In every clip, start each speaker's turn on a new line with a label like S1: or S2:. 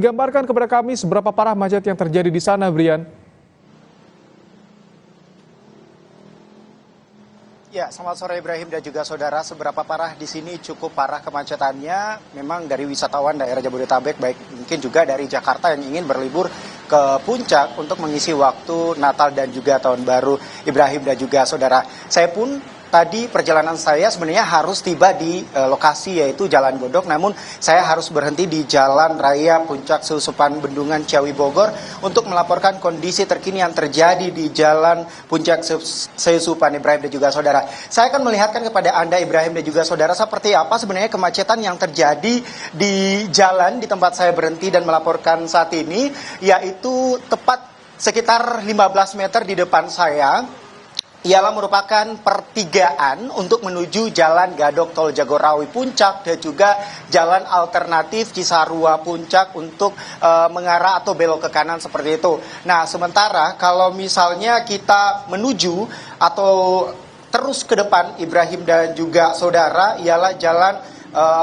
S1: Gambarkan kepada kami seberapa parah macet yang terjadi di sana, Brian.
S2: Ya, selamat sore Ibrahim dan juga saudara. Seberapa parah di sini? Cukup parah kemacetannya. Memang dari wisatawan daerah Jabodetabek, baik mungkin juga dari Jakarta yang ingin berlibur ke puncak untuk mengisi waktu Natal dan juga Tahun Baru, Ibrahim dan juga saudara. Saya pun tadi perjalanan saya sebenarnya harus tiba di lokasi yaitu Jalan Godok, namun saya harus berhenti di Jalan Raya Puncak Susupan Bendungan Ciawi Bogor untuk melaporkan kondisi terkini yang terjadi di Jalan Puncak Susupan, Ibrahim dan juga saudara. Saya akan melihatkan kepada Anda, Ibrahim dan juga saudara, seperti apa sebenarnya kemacetan yang terjadi di jalan di tempat saya berhenti dan melaporkan saat ini, yaitu tepat sekitar 15 meter di depan saya. Ialah merupakan pertigaan untuk menuju Jalan Gadok Tol Jagorawi Puncak dan juga jalan alternatif Cisarua Puncak untuk mengarah atau belok ke kanan seperti itu. Nah, sementara kalau misalnya kita menuju atau terus ke depan, Ibrahim dan juga saudara, ialah jalan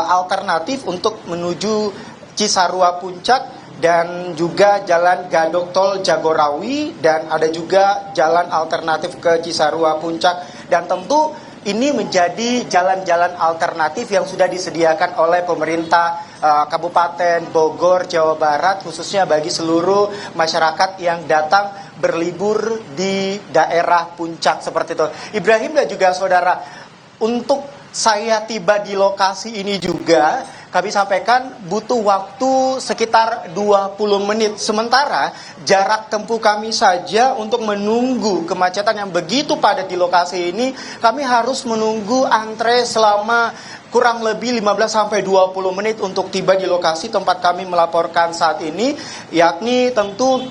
S2: alternatif untuk menuju Cisarua Puncak dan juga jalan Gadok Tol Jagorawi, dan ada juga jalan alternatif ke Cisarua Puncak. Dan tentu ini menjadi jalan-jalan alternatif yang sudah disediakan oleh pemerintah Kabupaten Bogor, Jawa Barat, khususnya bagi seluruh masyarakat yang datang berlibur di daerah puncak seperti itu. Ibrahim dan juga saudara, untuk saya tiba di lokasi ini juga, kami sampaikan butuh waktu sekitar 20 menit. Sementara jarak tempuh kami saja untuk menunggu kemacetan yang begitu padat di lokasi ini, kami harus menunggu antre selama kurang lebih 15-20 menit untuk tiba di lokasi tempat kami melaporkan saat ini, yakni tentu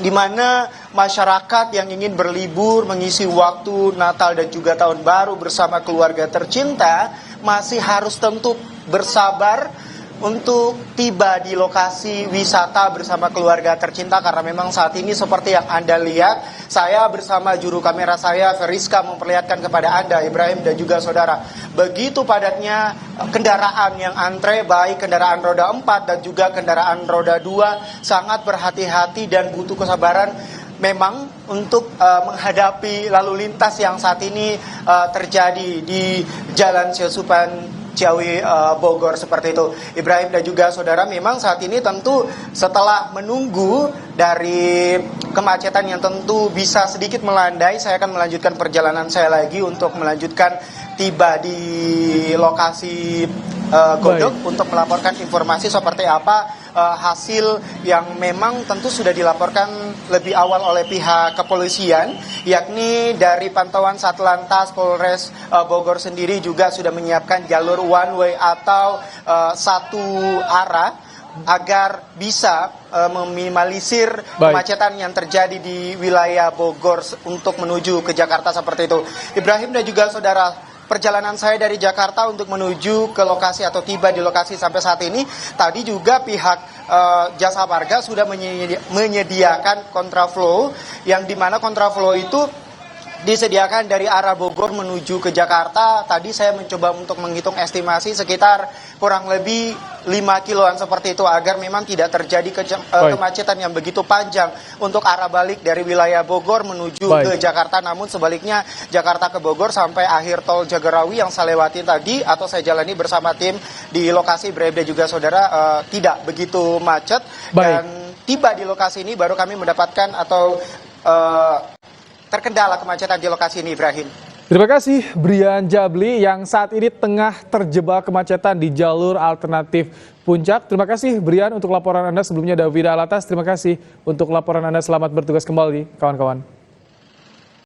S2: di mana masyarakat yang ingin berlibur mengisi waktu Natal dan juga Tahun Baru bersama keluarga tercinta masih harus tentu bersabar untuk tiba di lokasi wisata bersama keluarga tercinta, karena memang saat ini seperti yang Anda lihat, saya bersama juru kamera saya Feriska memperlihatkan kepada Anda, Ibrahim dan juga saudara, begitu padatnya kendaraan yang antre, baik kendaraan roda 4 dan juga kendaraan roda 2, sangat berhati-hati dan butuh kesabaran memang untuk menghadapi lalu lintas yang saat ini terjadi di Jalan Susupan Ciawi Bogor seperti itu, Ibrahim dan juga saudara. Memang saat ini tentu setelah menunggu dari kemacetan yang tentu bisa sedikit melandai, saya akan melanjutkan perjalanan saya lagi untuk melanjutkan tiba di lokasi Godok untuk melaporkan informasi seperti apa hasil yang memang tentu sudah dilaporkan lebih awal oleh pihak kepolisian, yakni dari pantauan Satlantas Polres Bogor sendiri juga sudah menyiapkan jalur one way atau satu arah agar bisa meminimalisir kemacetan yang terjadi di wilayah Bogor untuk menuju ke Jakarta seperti itu. Ibrahim dan juga saudara, perjalanan saya dari Jakarta untuk menuju ke lokasi atau tiba di lokasi sampai saat ini, tadi juga pihak Jasa Marga sudah menyediakan kontraflow, yang dimana kontraflow itu disediakan dari arah Bogor menuju ke Jakarta. Tadi saya mencoba untuk menghitung estimasi sekitar kurang lebih 5 kiloan seperti itu, agar memang tidak terjadi kemacetan yang begitu panjang untuk arah balik dari wilayah Bogor menuju ke Jakarta. Namun sebaliknya Jakarta ke Bogor sampai akhir tol Jagorawi yang saya lewati tadi atau saya jalani bersama tim di lokasi, Ibrahim dan juga saudara, tidak begitu macet. Dan tiba di lokasi ini baru kami mendapatkan atau terkendala kemacetan di lokasi ini, Ibrahim.
S1: Terima kasih Brian Jabli yang saat ini tengah terjebak kemacetan di jalur alternatif Puncak. Terima kasih Brian untuk laporan Anda. Sebelumnya Davida Alatas, terima kasih untuk laporan Anda. Selamat bertugas kembali kawan-kawan.